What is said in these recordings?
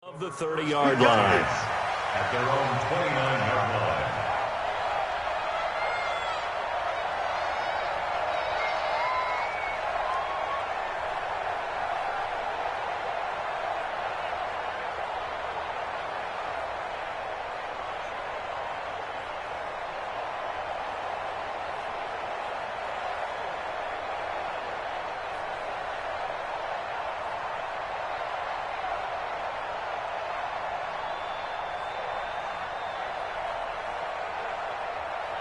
Of the 30-yard line. At their own 29-yard line.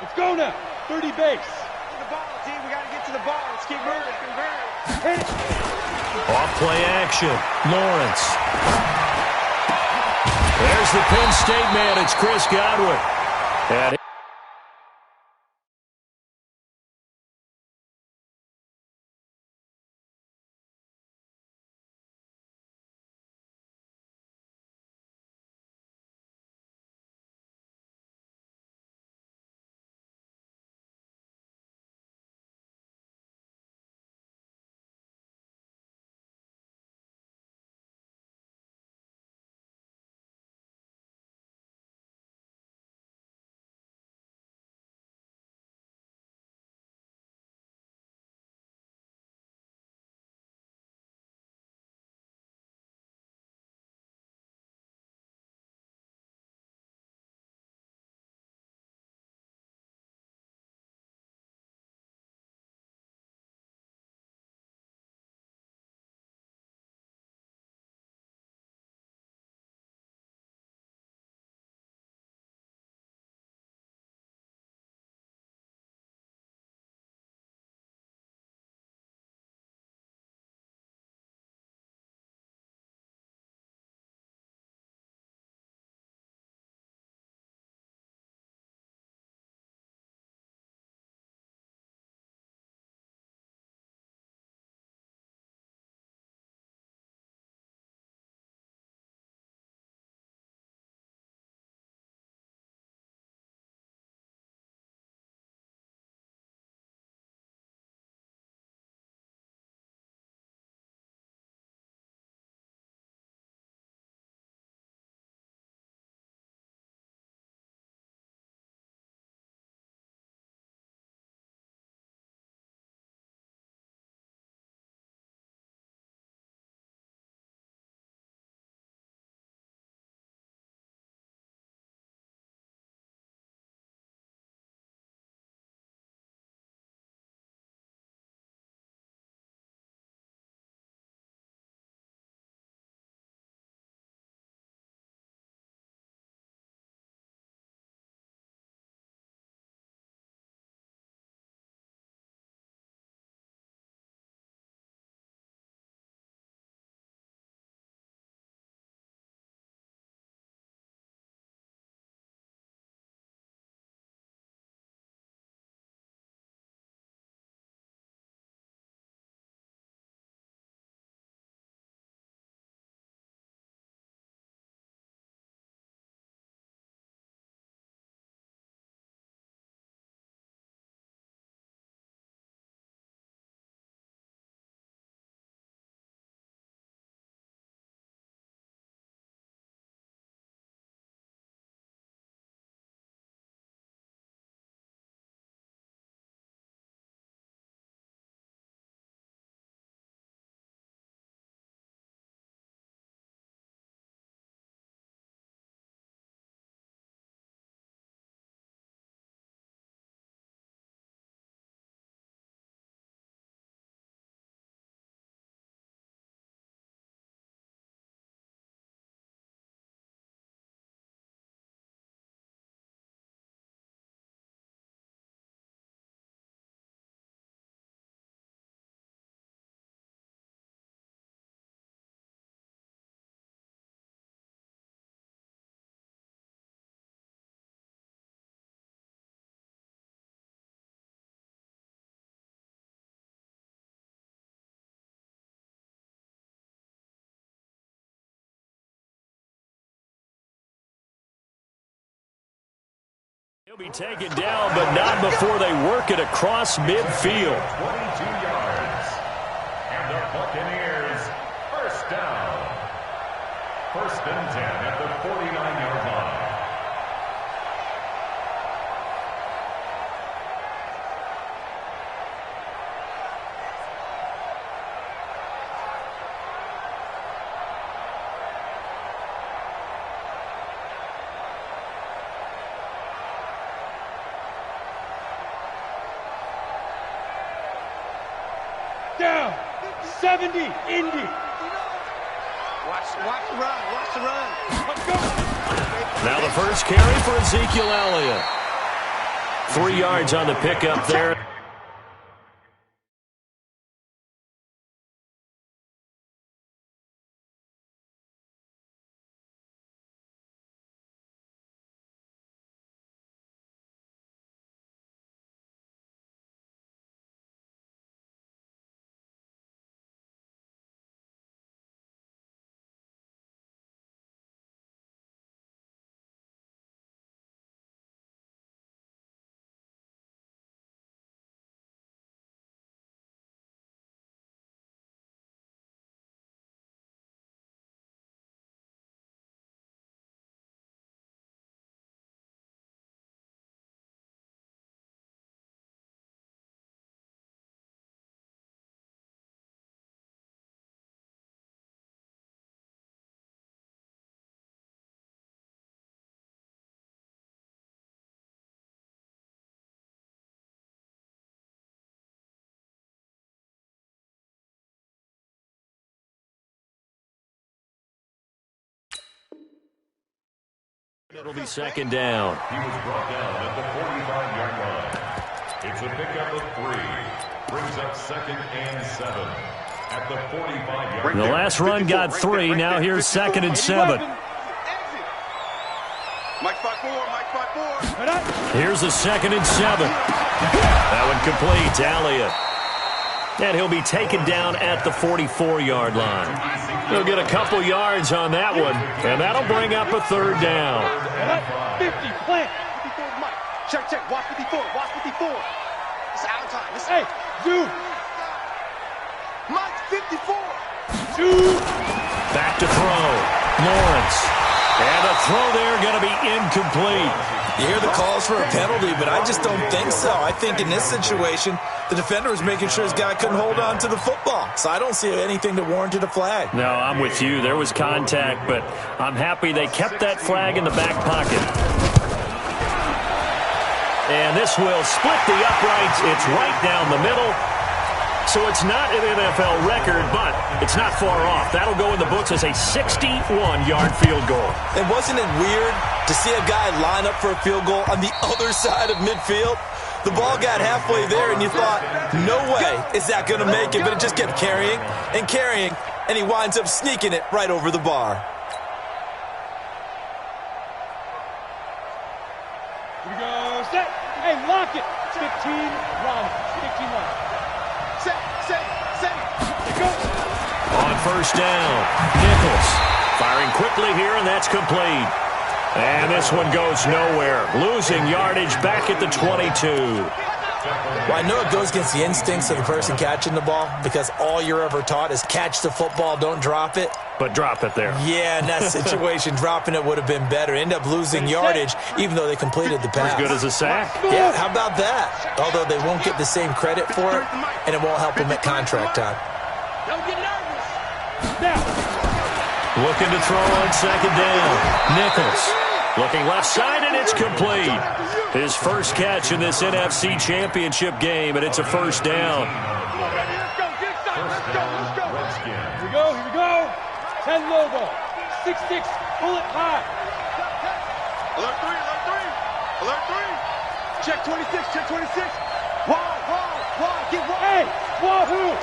Let's go now. 30 base. The ball, team. We got to get to the ball. Let's keep moving. Hit it. Off-play action. Lawrence. There's the Penn State man. It's Chris Godwin. And he'll be taken down, but not before they work it across midfield. 22 yards. And the Buccaneers, first down. First and 10 at the 49-yard line. Down. 70. Indy. Watch the run. Watch the run. Let's go. Now the first carry for Ezekiel Elliott. 3 yards on the pickup there. It'll be second down. He was brought down at the 45-yard line. It's a pickup of 3. Brings up second and 7 at the 45-yard line. The last run got 3. Now here's second and 7. Mike 5-4. Here's the second and 7. That one complete to Elliott. And he'll be taken down at the 44-yard line. He'll get a couple yards on that one, and that'll bring up a third down. 50. Plant. 54, Mike. Check. Watch 54. It's out of time. Hey, dude. Mike 54. Dude. Back to throw. Lawrence. And a throw there going to be incomplete. You hear the calls for a penalty, but I just don't think so. I think in this situation, the defender was making sure his guy couldn't hold on to the football. So I don't see anything that warranted a flag. No, I'm with you. There was contact, but I'm happy they kept that flag in the back pocket. And this will split the uprights. It's right down the middle. So it's not an NFL record, but it's not far off. That'll go in the books as a 61-yard field goal. And wasn't it weird to see a guy line up for a field goal on the other side of midfield? The ball got halfway there, and you thought, no way is that going to make it. But it just kept carrying, and he winds up sneaking it right over the bar. Here we go. Set. Hey, lock it. 15 rounds. 15 rounds. Set. Go. On first down, Nichols firing quickly here, and that's complete. And this one goes nowhere. Losing yardage back at the 22. Well, I know it goes against the instincts of the person catching the ball because all you're ever taught is catch the football, don't drop it. But drop it there. Yeah, in that situation, dropping it would have been better. End up losing yardage, even though they completed the pass. As good as a sack. Yeah, how about that? Although they won't get the same credit for it, and it won't help them at contract time. Don't get nervous. Now. Looking to throw on second down. Nichols looking left side, and it's complete. His first catch in this NFC Championship game, and it's a first down. Here we go. 10 low ball. 6-6. Pull it high. Alert 3. Check 26. Wall. Get wall. Hey, wahoo.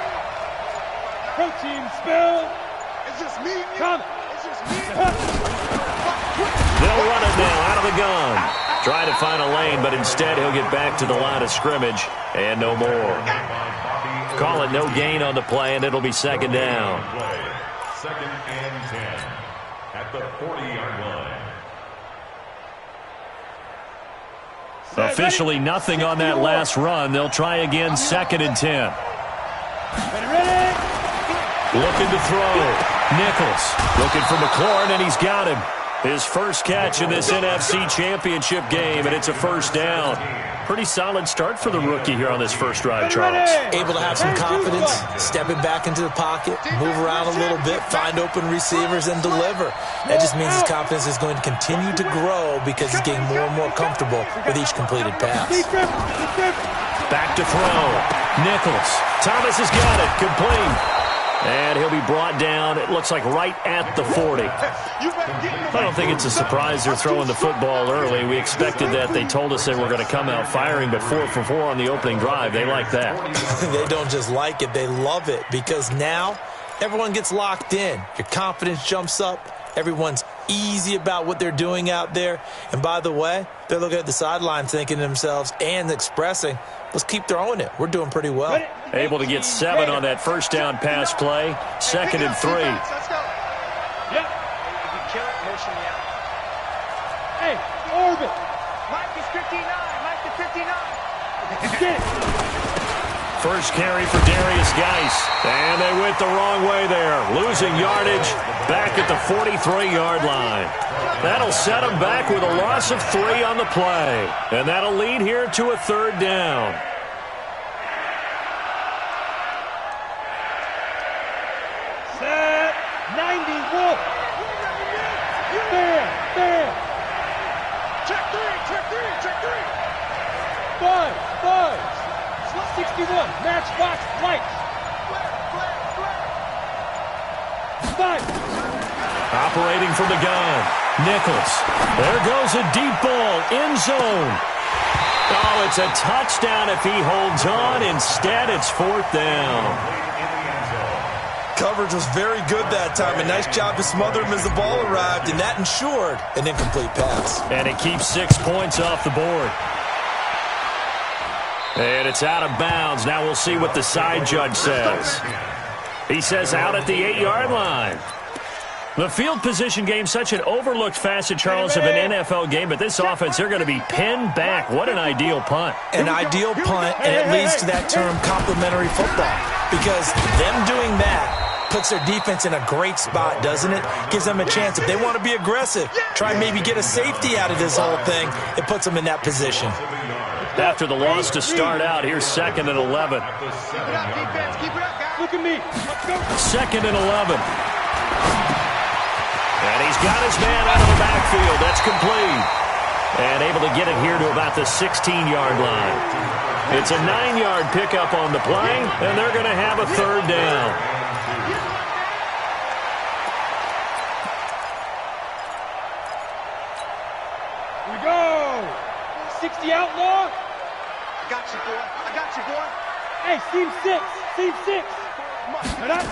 Protein spill. It's just me and you. Come. It's just me. They'll run it now out of the gun. Try to find a lane, but instead he'll get back to the line of scrimmage and no more. Call it no gain on the play, and it'll be second down. Second and 10 at the 40-yard line. Officially nothing on that last run. They'll try again, second and 10. Ready? Looking to throw. Nichols looking for McLaurin, and he's got him. His first catch in this NFC Championship game, and it's a first down. Pretty solid start for the rookie here on this first drive, Charles. Able to have some confidence, stepping back into the pocket, move around a little bit, find open receivers, and deliver. That just means his confidence is going to continue to grow because he's getting more and more comfortable with each completed pass. Back to throw. Nichols. Thomas has got it. Complete. And he'll be brought down, it looks like, right at the 40. I don't think it's a surprise they're throwing the football early. We expected that. They told us they were going to come out firing, but 4 for 4 on the opening drive. They like that. They don't just like it, they love it, because now everyone gets locked in. Your confidence jumps up. Everyone's easy about what they're doing out there. And by the way, they're looking at the sideline thinking to themselves and expressing, let's keep throwing it. We're doing pretty well. Able to get 7 on that first down pass play. 2nd and 3. Let's go. Yep. If you kill it, motion me out. Hey, orbit. Mike is 59. Mike is 59. Get it. First carry for Darius Geis. And they went the wrong way there. Losing yardage back at the 43-yard line. That'll set them back with a loss of 3 on the play. And that'll lead here to a 3rd down. Set. 90. Wolf. There. Check 3. Check 3. Check 3. 5. 61. Matchbox lights. 5. Operating from the gun. Nichols. There goes a deep ball. End zone. Oh, it's a touchdown if he holds on. Instead, it's 4th down. Coverage was very good that time. A nice job to smother him as the ball arrived, and that ensured an incomplete pass. And it keeps 6 points off the board. And it's out of bounds. Now we'll see what the side judge says. He says out at the 8-yard line. The field position game, such an overlooked facet, Charles, of an NFL game, but this offense, they're going to be pinned back. What an ideal punt. An ideal punt, and it leads to that term complementary football, because them doing that puts their defense in a great spot, doesn't it? Gives them a chance. If they want to be aggressive, try and maybe get a safety out of this whole thing, it puts them in that position. After the loss to start out, here's 2nd and 11. Keep it up, defense. Keep it up, guys. Look at me. Let's go. 2nd and 11. And he's got his man out of the backfield. That's complete. And able to get it here to about the 16-yard line. It's a 9-yard pickup on the play, and they're going to have a 3rd down. Here we go. 60 outlaw. I got you, boy. I got you, boy. Hey, seam 6. Seam 6. Come on.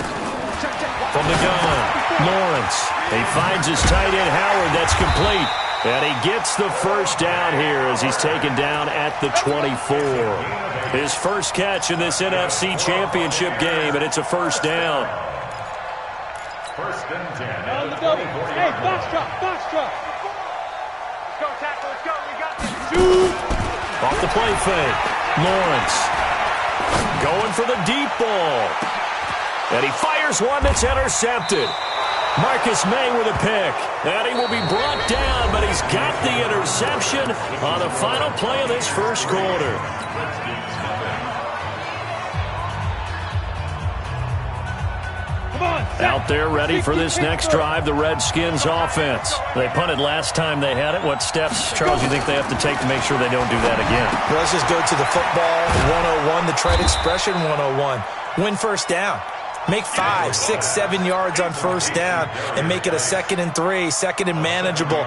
From the gun, Lawrence. He finds his tight end, Howard. That's complete. And he gets the first down here as he's taken down at the 24. His first catch in this NFC Championship game, and it's a first down. 1st and 10. On the double. Hey, box drop. Let's go, tackle. Let's go. We got this. Shoot. Off the play fake. Lawrence going for the deep ball. And he fires one that's intercepted. Marcus May with a pick. And he will be brought down, but he's got the interception on the final play of this first quarter. Out there ready for this next drive, the Redskins offense. They punted last time they had it. What steps, Charles, you think they have to take to make sure they don't do that again? Well, let's just go to the football 101, the trade expression 101. Win first down. Make 5, 6, 7 yards on first down and make it a 2nd and 3, 2nd and manageable.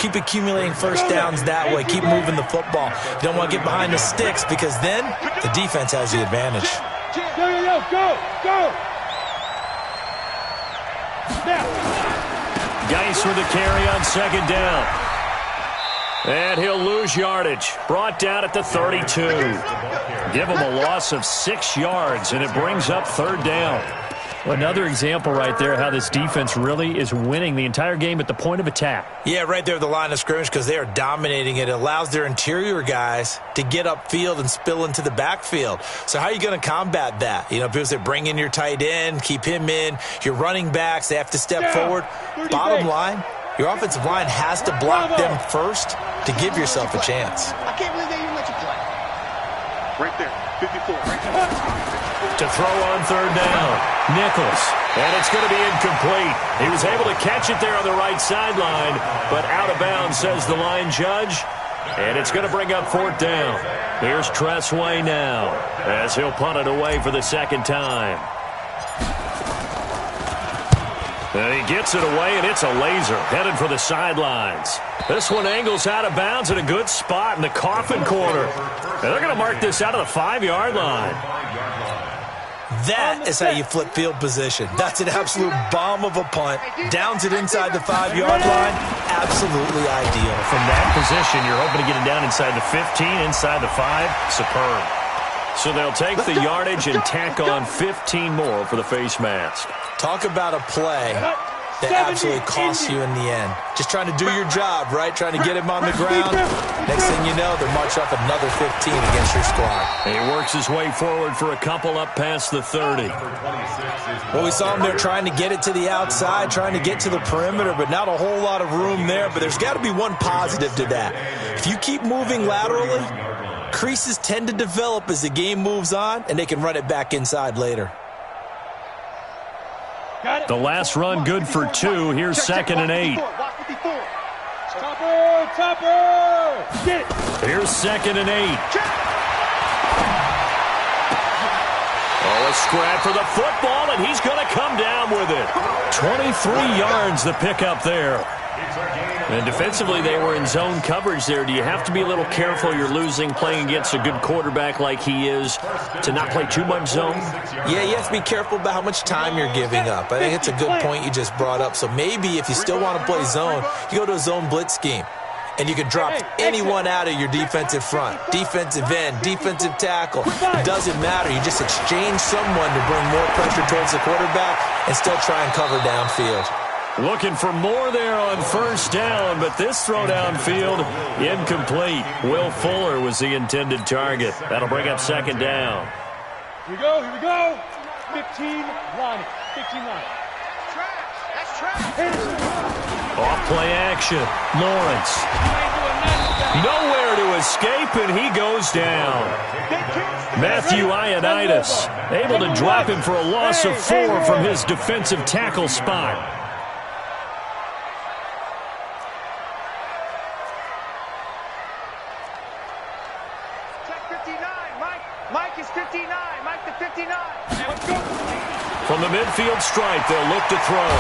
Keep accumulating first downs that way. Keep moving the football. You don't want to get behind the sticks because then the defense has the advantage. Go. Now. Geis with a carry on 2nd down. And he'll lose yardage. Brought down at the 32. Give him a loss of 6 yards, and it brings up 3rd down. Another example right there how this defense really is winning the entire game at the point of attack. Yeah, right there at the line of scrimmage because they are dominating it. It allows their interior guys to get upfield and spill into the backfield. So how are you going to combat that? You know, people say bring in your tight end, keep him in. Your running backs, they have to step forward. Bottom line, your offensive line has to block them first to give yourself a chance. I can't believe they even let you play. Right there, 54. Right there. To throw on third down, Nichols. And it's going to be incomplete. He was able to catch it there on the right sideline, but out of bounds, says the line judge. And it's going to bring up fourth down. Here's Tressway now as he'll punt it away for the second time. And he gets it away, and it's a laser headed for the sidelines. This one angles out of bounds at a good spot in the coffin corner. And they're going to mark this out of the 5-yard line. That is how you flip field position. That's an absolute bomb of a punt. Downs it inside the 5-yard line. Absolutely ideal. From that position, you're hoping to get it down inside the 15, inside the 5. Superb. So they'll take the yardage and tack on 15 more for the face mask. Talk about a play that absolutely costs you in the end. Just trying to do your job, right? Trying to get him on the ground. Next thing you know, they're marching off another 15 against your squad. He works his way forward for a couple up past the 30. Well, we saw him there trying to get it to the outside, trying to get to the perimeter, but not a whole lot of room there. But there's got to be one positive to that. If you keep moving laterally, creases tend to develop as the game moves on, and they can run it back inside later. The last run good for 2. Here's second and 8. Topper! Get it! Here's second and 8. Oh, a scrap for the football, and he's going to come down with it. 23 yards the pickup there. And defensively, they were in zone coverage there. Do you have to be a little careful? You're losing playing against a good quarterback like he is to not play too much zone? Yeah, you have to be careful about how much time you're giving up. I think it's a good point you just brought up. So maybe if you still want to play zone, you go to a zone blitz scheme. And you can drop anyone out of your defensive front. Defensive end, defensive tackle. It doesn't matter. You just exchange someone to bring more pressure towards the quarterback and still try and cover downfield. Looking for more there on first down, but this throw downfield incomplete. Will Fuller was the intended target. That'll bring up second down. Here we go, here we go. 15 line. 15 line. That's trash. Off play action. Lawrence. Nowhere to escape, and he goes down. Matthew Ioannidis able to drop him for a loss of 4 from his defensive tackle spot. Mike is 59. Mike the 59. From the midfield stripe, they'll look to throw.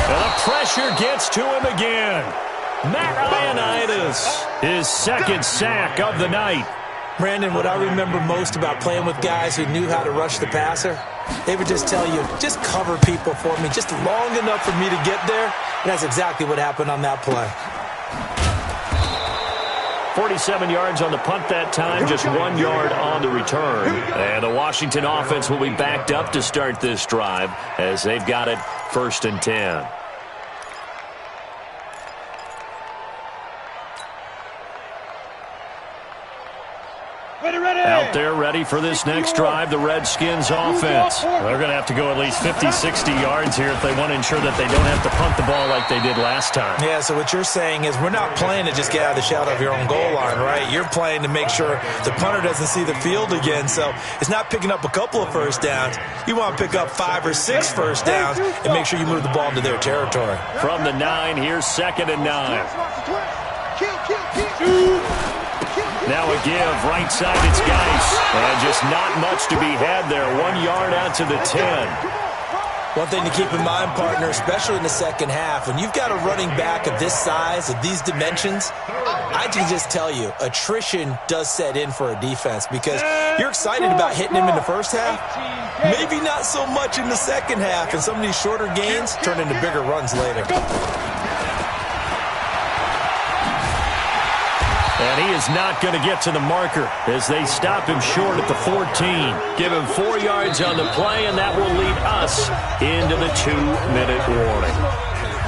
And the pressure gets to him again. Matt Ioannidis, his second sack of the night. Brandon, what I remember most about playing with guys who knew how to rush the passer, they would just tell you, just cover people for me, just long enough for me to get there. And that's exactly what happened on that play. 47 yards on the punt that time, just 1 yard on the return. And the Washington offense will be backed up to start this drive as they've got it 1st and 10. Out there ready for this next drive, the Redskins offense. They're going to have to go at least 50, 60 yards here if they want to ensure that they don't have to punt the ball like they did last time. Yeah, so what you're saying is we're not playing to just get out of the shadow of your own goal line, right? You're playing to make sure the punter doesn't see the field again. So it's not picking up a couple of first downs. You want to pick up 5 or 6 first downs and make sure you move the ball into their territory. From the 9, here's second and 9. Now a give, right side, it's Geis. And just not much to be had there. 1 yard out to the 10. One thing to keep in mind, partner, especially in the second half, when you've got a running back of this size, of these dimensions, I can just tell you, attrition does set in for a defense because you're excited about hitting him in the first half, maybe not so much in the second half, and some of these shorter gains turn into bigger runs later. And he is not going to get to the marker as they stop him short at the 14. Give him 4 yards on the play, and that will lead us into the 2-minute warning.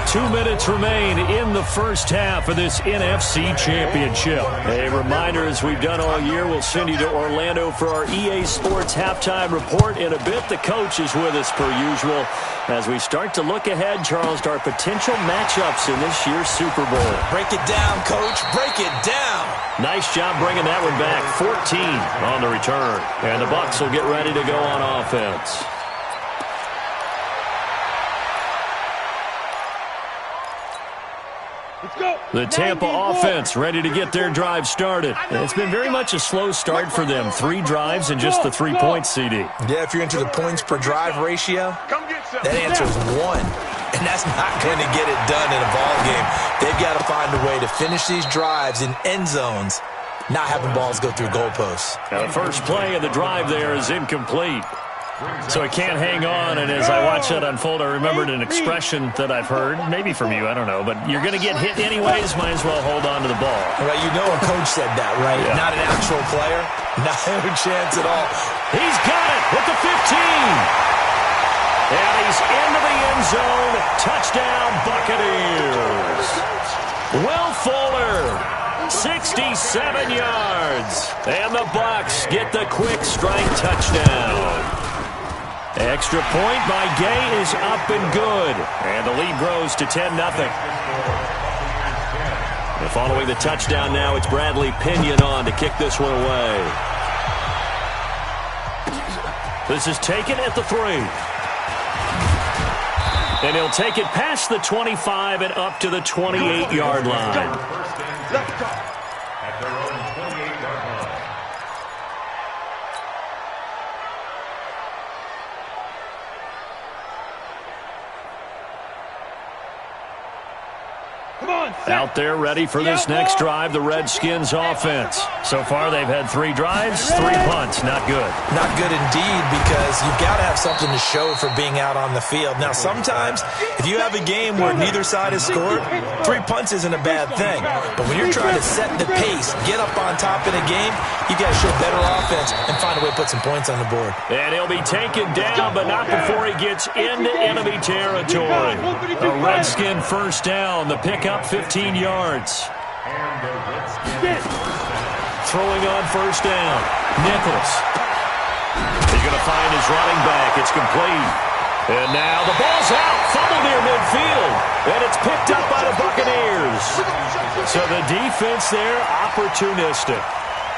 2 minutes remain in the first half of this NFC Championship. A reminder, as we've done all year, we'll send you to Orlando for our EA Sports halftime report. In a bit, the coach is with us per usual as we start to look ahead, Charles, to our potential matchups in this year's Super Bowl. Break it down, Coach. Break it down. Nice job bringing that one back. 14 on the return. And the Bucs will get ready to go on offense. The Tampa offense ready to get their drive started. It's been very much a slow start for them. 3 drives and just the 3 points, CD. Yeah, if you're into the points per drive ratio, that answer is 1. And that's not going to get it done in a ball game. They've got to find a way to finish these drives in end zones, not having balls go through goalposts. Now the first play of the drive there is incomplete. So it can't hang on, and as I watch that unfold, I remembered an expression that I've heard, maybe from you, I don't know, but you're going to get hit anyways, might as well hold on to the ball. Right, you know a coach said that, right? Yeah. Not an actual player. No chance at all. He's got it with the 15. And he's into the end zone. Touchdown, Buccaneers. Will Fuller, 67 yards. And the Bucs get the quick strike touchdown. Extra point by Gay is up and good. And the lead grows to 10-0. And following the touchdown now, it's Bradley Pinion on to kick this one away. This is taken at the 3. And he'll take it past the 25 and up to the 28-yard line. At their own 28-yard line. Out there ready for this next drive, the Redskins offense. So far they've had 3 drives, 3 punts. Not good. Not good indeed, because you've got to have something to show for being out on the field. Now sometimes if you have a game where neither side has scored, 3 punts isn't a bad thing. But when you're trying to set the pace, get up on top in a game, you got to show better offense and find a way to put some points on the board. And he'll be taken down, but not before he gets into enemy territory. A Redskin first down, the pickup 15 yards. Throwing on first down. Nichols. He's going to find his running back. It's complete. And now the ball's out. Fumble near midfield. And it's picked up by the Buccaneers. So the defense there, opportunistic.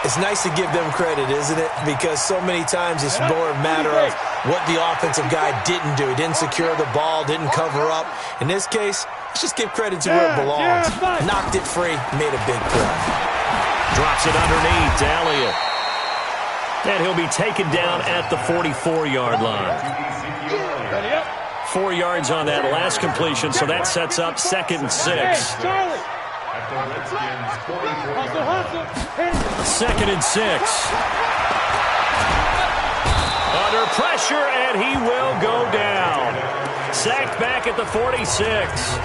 It's nice to give them credit, isn't it? Because so many times it's more a matter of what the offensive guy didn't do. He didn't secure the ball, didn't cover up. In this case, let's just give credit to where it belongs. Knocked it free, made a big play. Drops it underneath to Elliott. And he'll be taken down at the 44-yard line. 4 yards on that last completion, so that sets up 2nd and 6. 2nd and 6. Under pressure, and he will go down. Sacked back at the 46.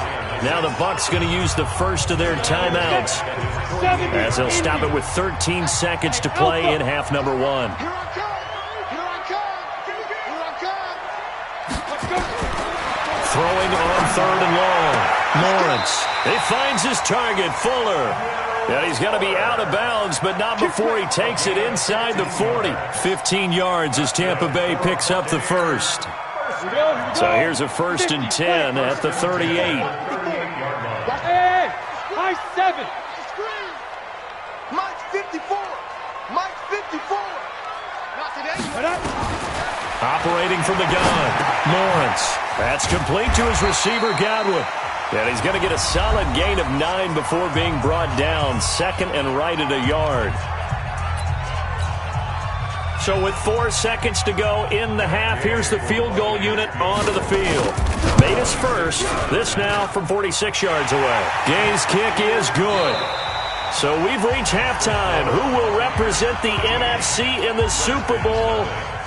Now the Bucs going to use the first of their timeouts, as they'll stop it with 13 seconds to play in half number 1. Throwing on 3rd and long. Lawrence. He finds his target, Fuller. And he's going to be out of bounds, but not before he takes it inside the 40. 15 yards as Tampa Bay picks up the first. So here's a 1st and 10 at the 38. Hey, high 7. Mike's 54. Mike's 54. Not today. Operating from the gun, Lawrence. That's complete to his receiver, Godwin. And he's going to get a solid gain of 9 before being brought down. 2nd and right at a yard. So with 4 seconds to go in the half, here's the field goal unit onto the field. Made his first. This now from 46 yards away. Gay's kick is good. So we've reached halftime. Who will represent the NFC in the Super Bowl?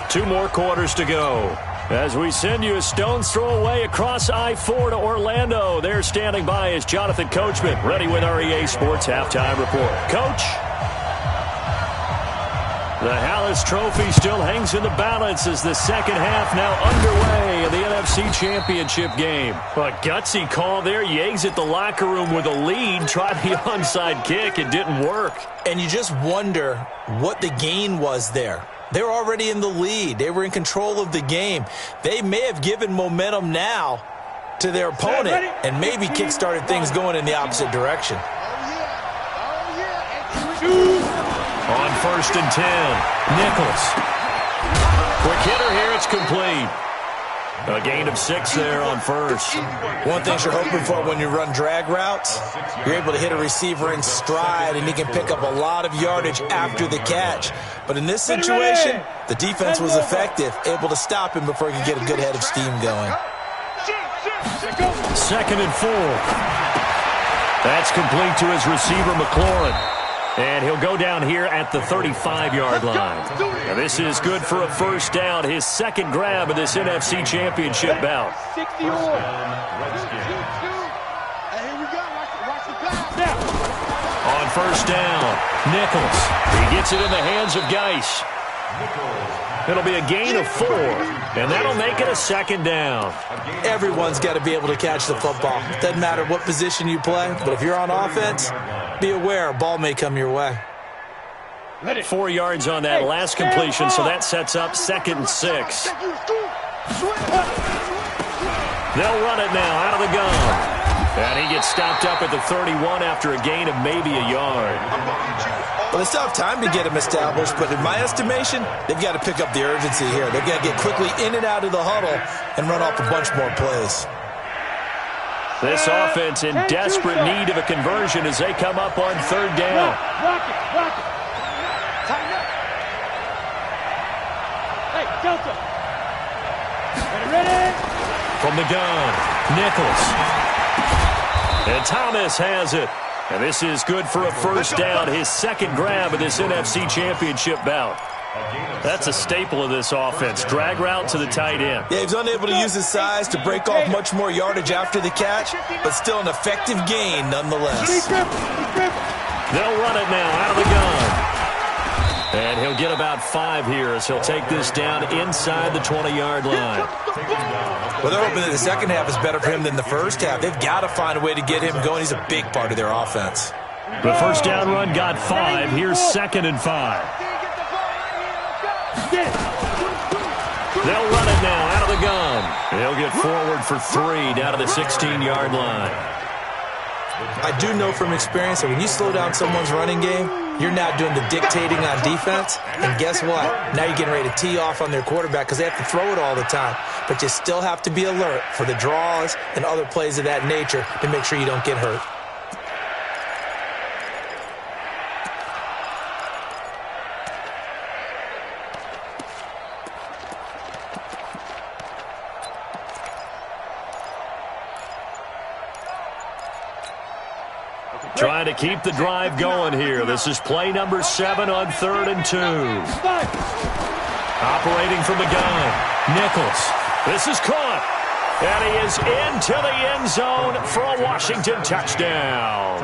2 more quarters to go. As we send you a stone's throw away across I-4 to Orlando. There standing by is Jonathan Coachman, ready with our EA Sports Halftime Report. Coach? The Hallis Trophy still hangs in the balance as the second half now underway in the NFC Championship game. A gutsy call there. You exit the locker room with a lead. Tried the onside kick. It didn't work. And you just wonder what the gain was there. They were already in the lead. They were in control of the game. They may have given momentum now to their opponent and maybe kick-started things going in the opposite direction. On 1st and 10, Nichols. Quick hitter here, it's complete. A gain of 6 there on first. One thing you're hoping for when you run drag routes, you're able to hit a receiver in stride and he can pick up a lot of yardage after the catch. But in this situation, the defense was effective, able to stop him before he could get a good head of steam going. 2nd and 4. That's complete to his receiver, McLaurin. And he'll go down here at the 35-yard line. Now this is good for a first down, his second grab of this NFC Championship bout. 61. On first down, Nichols. He gets it in the hands of Geis. It'll be a gain of 4, and that'll make it a second down. Everyone's got to be able to catch the football. Doesn't matter what position you play, but if you're on offense, be aware a ball may come your way. 4 yards on that last completion, so that sets up 2nd and 6. They'll run it now out of the gun. And he gets stopped up at the 31 after a gain of maybe a yard. Well, they still have time to get him established, but in my estimation, they've got to pick up the urgency here. They've got to get quickly in and out of the huddle and run off a bunch more plays. This offense in desperate need of a conversion as they come up on 3rd down. Rock it. Tighten up. Hey, Delta. Ready? From the gun, Nichols. And Thomas has it. And this is good for a first down, his second grab of this NFC Championship bout. That's a staple of this offense. Drag route to the tight end. Yeah, he's unable to use his size to break off much more yardage after the catch, but still an effective gain nonetheless. They'll run it now out of the gun. And he'll get about 5 here as he'll take this down inside the 20-yard line. Well, they're hoping that the second half is better for him than the first half. They've got to find a way to get him going. He's a big part of their offense. The first down run got 5. Here's 2nd and 5. They'll run it now out of the gun. He'll get forward for 3 down to the 16-yard line. I do know from experience that when you slow down someone's running game, you're now doing the dictating on defense. And guess what? Now you're getting ready to tee off on their quarterback because they have to throw it all the time. But you still have to be alert for the draws and other plays of that nature to make sure you don't get hurt. Trying to keep the drive going here. This is play number 7 on 3rd and 2. Operating from the gun, Nichols. This is caught. And he is into the end zone for a Washington touchdown.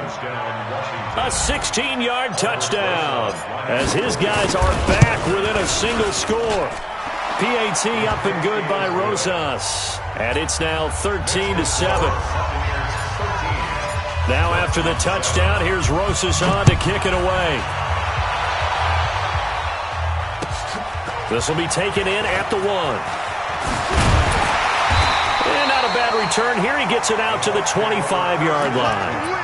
A 16-yard touchdown as his guys are back within a single score. PAT up and good by Rosas. And it's now 13-7. Now after the touchdown, here's Rosas on to kick it away. This will be taken in at the 1. And not a bad return here. He gets it out to the 25-yard line.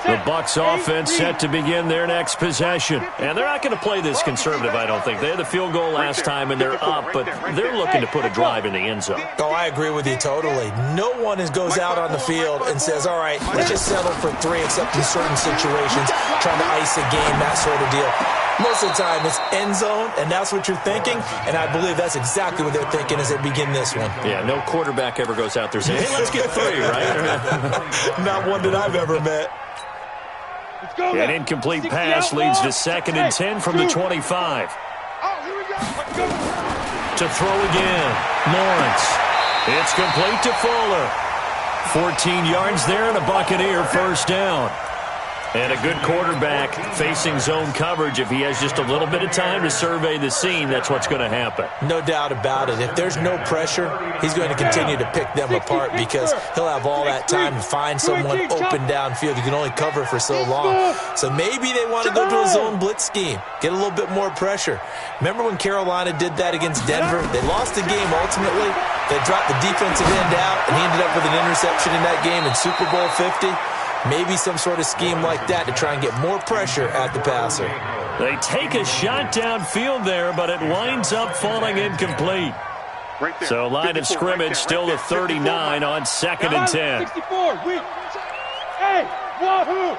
The Bucs offense set to begin their next possession. And they're not going to play this conservative, I don't think. They had the field goal last time, and they're up, but they're looking to put a drive in the end zone. Oh, I agree with you totally. No one goes out on the field and says, all right, let's just settle for 3, except in certain situations, trying to ice a game, that sort of deal. Most of the time, it's end zone, and that's what you're thinking, and I believe that's exactly what they're thinking as they begin this one. Yeah, no quarterback ever goes out there saying, hey, let's get 3, right? Not one that I've ever met. An incomplete pass leads to 2nd and 10 from the 25. To throw again, Lawrence. It's complete to Fuller. 14 yards there and a Buccaneer first down. And a good quarterback facing zone coverage. If he has just a little bit of time to survey the scene, that's what's going to happen. No doubt about it. If there's no pressure, he's going to continue to pick them apart because he'll have all that time to find someone open downfield. You can only cover for so long. So maybe they want to go to a zone blitz scheme, get a little bit more pressure. Remember when Carolina did that against Denver? They lost the game ultimately. They dropped the defensive end out, and he ended up with an interception in that game in Super Bowl 50. Maybe some sort of scheme like that to try and get more pressure at the passer. They take a shot downfield there, but it winds up falling incomplete. So line of scrimmage still to 39 on 2nd and 10. 64, hey, wahoo!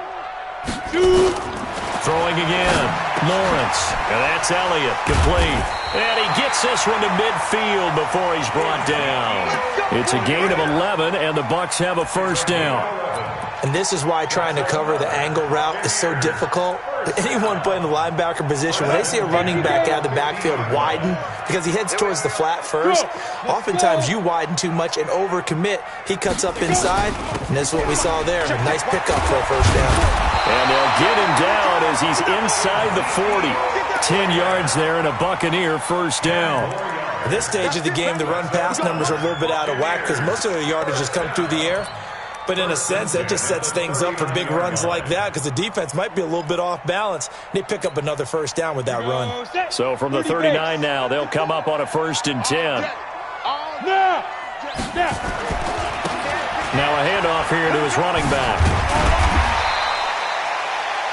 Throwing again, Lawrence. And that's Elliott, complete. And he gets this one to midfield before he's brought down. It's a gain of 11, and the Bucs have a first down. And this is why trying to cover the angle route is so difficult. Anyone playing the linebacker position, when they see a running back out of the backfield widen, because he heads towards the flat first, oftentimes you widen too much and overcommit. He cuts up inside, and that's what we saw there. A nice pickup for a first down. And they'll get him down as he's inside the 40. 10 yards there and a Buccaneer first down. At this stage of the game, the run-pass numbers are a little bit out of whack because most of the yardage has come through the air. But in a sense, that just sets things up for big runs like that because the defense might be a little bit off balance. They pick up another first down with that run. So from the 39 now, they'll come up on a 1st and 10. Now a handoff here to his running back.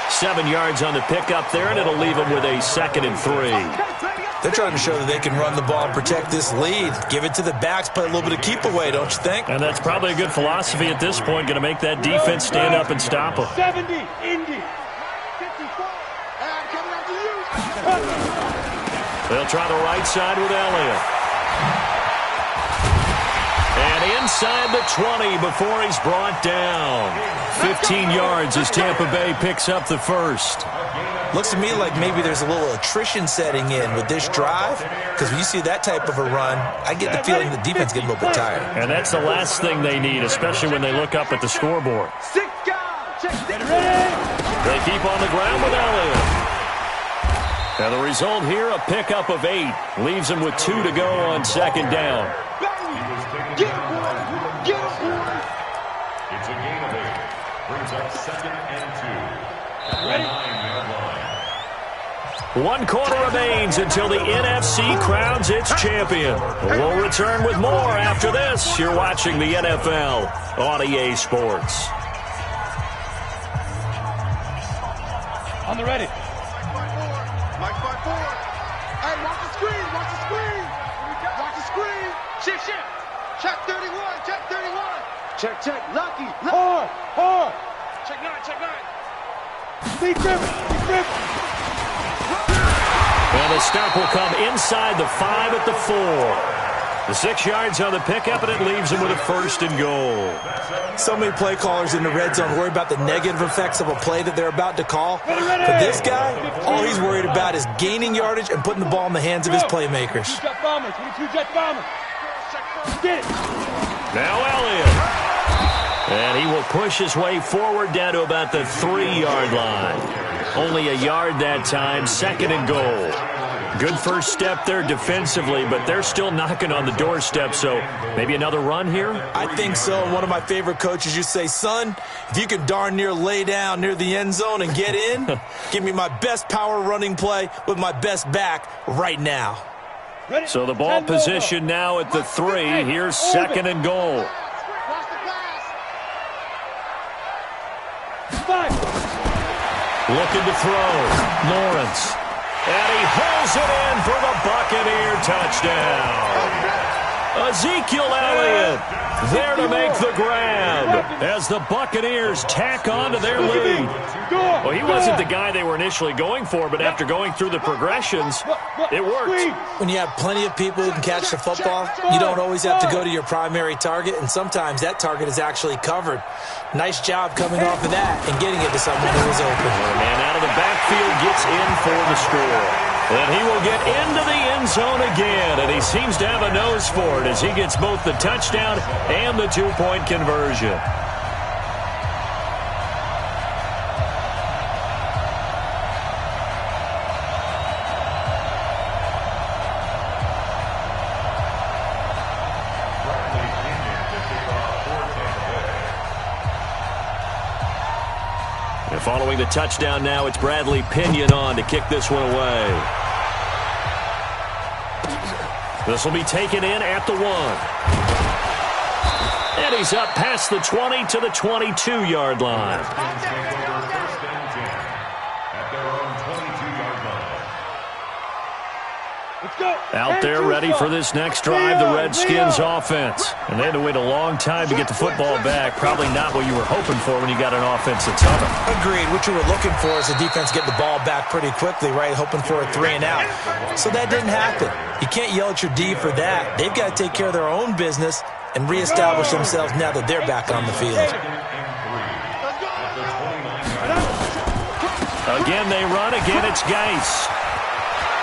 7 yards on the pickup there, and it'll leave him with a 2nd and 3. They're trying to show that they can run the ball and protect this lead. Give it to the backs, play a little bit of keep away, don't you think? And that's probably a good philosophy at this point, going to make that defense stand up and stop them. 70, Indy. 54. They'll try the right side with Elliott. And inside the 20 before he's brought down. 15 yards as Tampa Bay picks up the first. Looks to me like maybe there's a little attrition setting in with this drive, because when you see that type of a run, I get the feeling the defense getting a little bit tired. And that's the last thing they need, especially when they look up at the scoreboard. They keep on the ground with Elliott. And the result here, a pickup of 8. Leaves them with 2 to go on 2nd down. It's a gain of 8. Brings up 2nd and 2. Ready? 9-yard line. 1 quarter remains until the NFC crowns its champion. We'll return with more after this. You're watching the NFL on EA Sports. On the ready. Mike 5-4. Hey, watch the screen. Watch the screen. Watch the screen. Shift. Check 31. Check 31. Check. Lucky. Hard. Check 9. Big grip. And the stop will come inside the 5 at the 4. The 6 yards on the pickup, and it leaves them with a 1st and goal. So many play callers in the red zone worry about the negative effects of a play that they're about to call. But this guy, all he's worried about is gaining yardage and putting the ball in the hands of his playmakers. 2 jet bombers. 22 jet bombers. Get it. Now Elliott. And he will push his way forward down to about the 3-yard line. Only a yard that time, 2nd and goal. Good first step there defensively, but they're still knocking on the doorstep, so maybe another run here? I think so. One of my favorite coaches used to say, son, if you can darn near lay down near the end zone and get in, give me my best power running play with my best back right now. So the ball position now at the 3. Here's 2nd and goal. Looking to throw. Lawrence. And he hauls it in for the Buccaneer touchdown. Ezekiel Elliott there to make the grab as the Buccaneers tack on to their lead. Well, he wasn't the guy they were initially going for, but after going through the progressions, it worked. When you have plenty of people who can catch the football, you don't always have to go to your primary target, and sometimes that target is actually covered. Nice job coming off of that and getting it to someone who was open. The man out of the backfield gets in for the score. And he will get into the end zone again, and he seems to have a nose for it as he gets both the touchdown and the two-point conversion. And following the touchdown now, it's Bradley Pinion on to kick this one away. This will be taken in at the 1. And he's up past the 20 to the 22-yard line. Out there ready for this next drive, the Redskins offense. And they had to wait a long time to get the football back. Probably not what you were hoping for when you got an offense that's humming. Agreed. What you were looking for is the defense get the ball back pretty quickly, right? Hoping for a 3 and out. So that didn't happen. You can't yell at your D for that. They've got to take care of their own business and reestablish themselves now that they're back on the field. Again, they run. Again, it's Geis.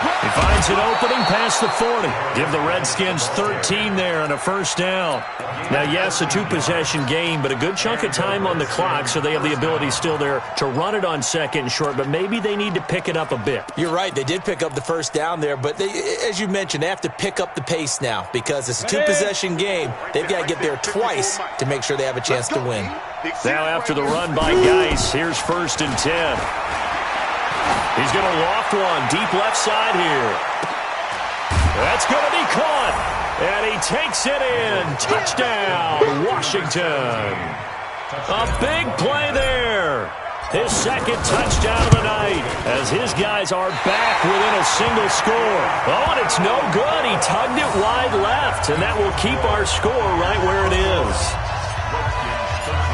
He finds an opening past the 40. Give the Redskins 13 there and a first down. Now, yes, a two-possession game, but a good chunk of time on the clock, so they have the ability still there to run it on second and short, but maybe they need to pick it up a bit. You're right. They did pick up the first down there, but they, as you mentioned, they have to pick up the pace now because it's a two-possession game. They've got to get there twice to make sure they have a chance to win. Now, after the run by Geis, here's 1st and 10. He's going to loft one deep left side here. That's going to be caught. And he takes it in. Touchdown, Washington. A big play there. His second touchdown of the night as his guys are back within a single score. Oh, and it's no good. He tugged it wide left, and that will keep our score right where it is.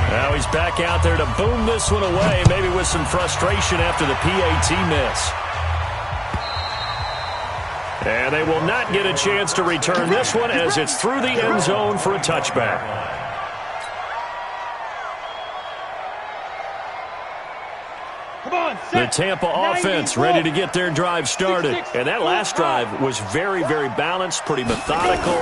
Now he's back out there to boom this one away, maybe with some frustration after the PAT miss. And they will not get a chance to return this one as it's through the end zone for a touchback. The Tampa offense ready to get their drive started. And that last drive was very, very balanced, pretty methodical.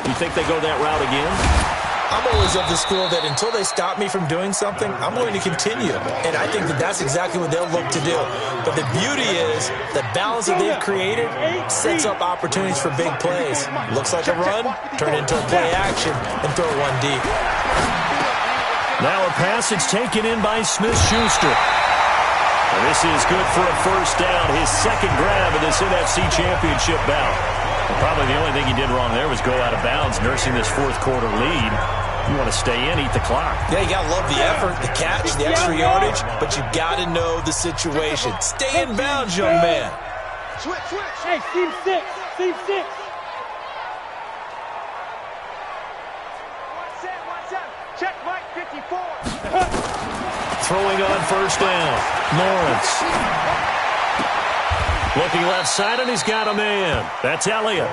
You think they go that route again? I'm always of the school that until they stop me from doing something, I'm going to continue. And I think that that's exactly what they'll look to do. But the beauty is the balance that they've created sets up opportunities for big plays. Looks like a run, turn into a play action, and throw one deep. Now a passage taken in by Smith-Schuster. And this is good for a first down, his second grab of this NFC Championship bout. And probably the only thing he did wrong there was go out of bounds, nursing this fourth quarter lead. You want to stay in, eat the clock. Yeah, you got to love the effort, the catch, the extra yardage, but you got to know the situation. Stay in bounds, young man. Switch. Hey, team 6. Team 6. Watch out. Check Mike 54. Throwing on first down. Lawrence. Looking left side, and he's got a man. That's Elliott.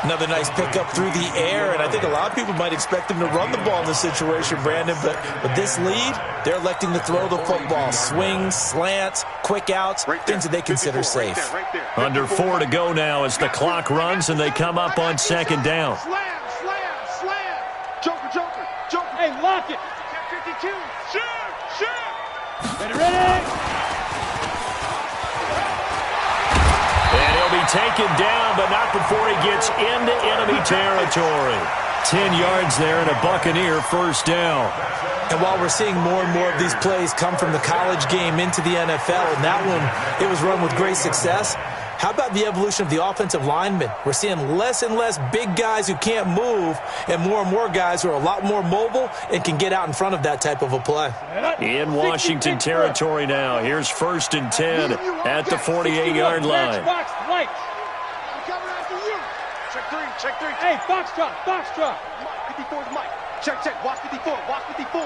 Another nice pickup through the air, and I think a lot of people might expect him to run the ball in this situation, Brandon, but with this lead, they're electing to throw the football. Swings, slants, quick outs, things that they consider safe. Under 4 to go now as the clock runs, and they come up on second down. Slam. Joker. Hey, lock it. 52. Shoot. Ready. And he'll be taken down, but not before he gets into enemy territory. 10 yards there and a Buccaneer first down. And while we're seeing more and more of these plays come from the college game into the NFL, and that one, it was run with great success, how about the evolution of the offensive linemen? We're seeing less and less big guys who can't move and more guys who are a lot more mobile and can get out in front of that type of a play. In Washington territory now. Here's 1st and 10 at the 48-yard line. Check three, check three. Hey, box drop, box drop. 54 is Mike. Check, check. Watch 54, watch 54.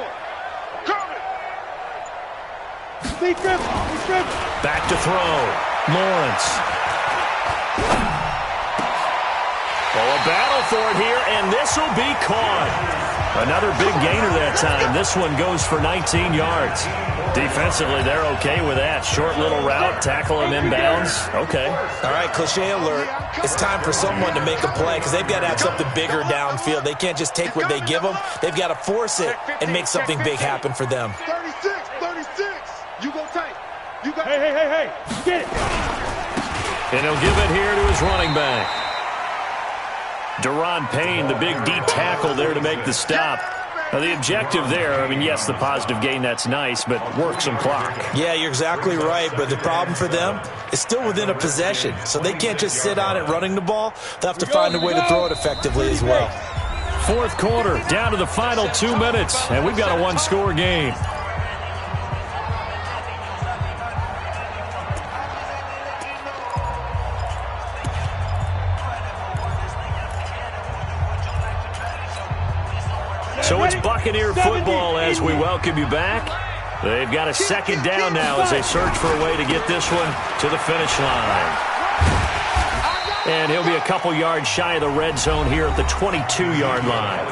Coming. Lead grip, lead grip. Back to throw. Lawrence. Oh, a battle for it here, and this will be caught. Another big gainer that time. This one goes for 19 yards. Defensively, they're okay with that. Short little route, tackle him inbounds. Okay. All right, cliche alert. It's time for someone to make a play because they've got to have something bigger downfield. They can't just take what they give them. They've got to force it and make something big happen for them. 36, 36. You go tight. You got Hey. Get it. And he'll give it here to his running back. Deron Payne, the big D tackle there to make the stop. Now, the objective there, I mean, yes, the positive gain, that's nice, but work some clock. Yeah, you're exactly right, but the problem for them is still within a possession, so they can't just sit on it running the ball. They'll have to find a way to throw it effectively as well. Fourth quarter, down to the final 2 minutes, and we've got a one-score game. So it's Buccaneer football as we welcome you back. They've got a second down now as they search for a way to get this one to the finish line. And he'll be a couple yards shy of the red zone here at the 22-yard line.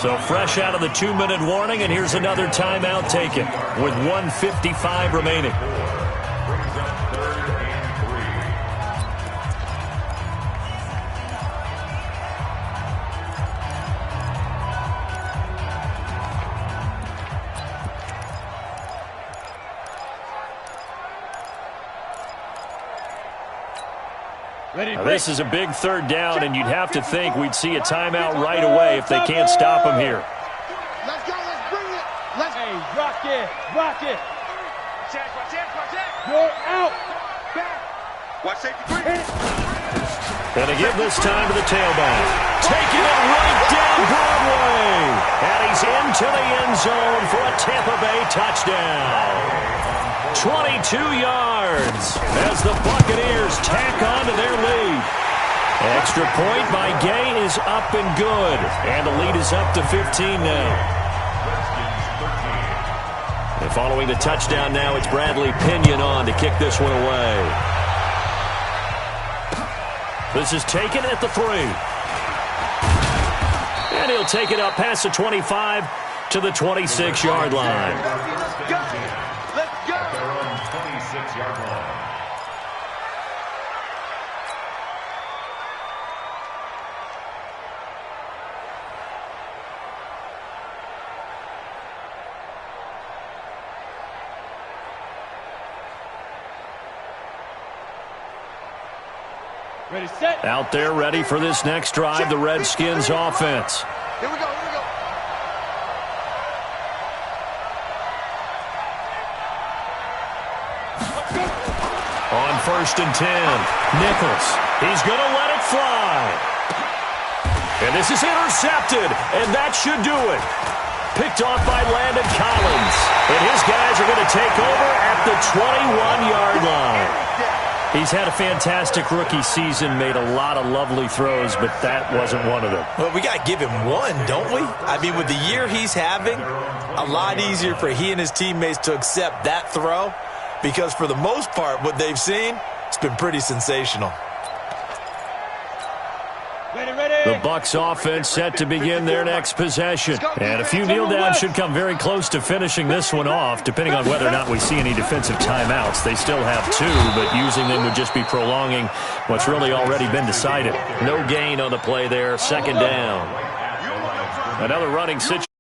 So fresh out of the 2-minute warning, and here's another timeout taken with 1:55 remaining. Now, this is a big third down, and you'd have to think we'd see a timeout right away if they can't stop him here. Let's go, let's bring it. Let's Hey, rock it, rock it. check. You're out. Watch safety three. And to give this time to the tailback. Taking it right down Broadway. And he's into the end zone for a Tampa Bay touchdown. 22 yards as the Buccaneers tack on to their lead. Extra point by Gay is up and good. And the lead is up to 15 now. And following the touchdown now, it's Bradley Pinion on to kick this one away. This is taken at the 3. And he'll take it up past the 25 to the 26-yard line. Let's go. They're on 26-yard line. Ready, set. Out there ready for this next drive, the Redskins offense. Here we go. On 1st and 10, Nichols. He's going to let it fly. And this is intercepted, and that should do it. Picked off by Landon Collins. And his guys are going to take over at the 21-yard line. He's had a fantastic rookie season, made a lot of lovely throws, but that wasn't one of them. Well, we got to give him one, don't we? I mean, with the year he's having, a lot easier for he and his teammates to accept that throw because for the most part, what they've seen, it's been pretty sensational. The Bucs offense set to begin their next possession. And a few kneel downs should come very close to finishing this one off, depending on whether or not we see any defensive timeouts. They still have 2, but using them would just be prolonging what's really already been decided. No gain on the play there, second down. Another running situation.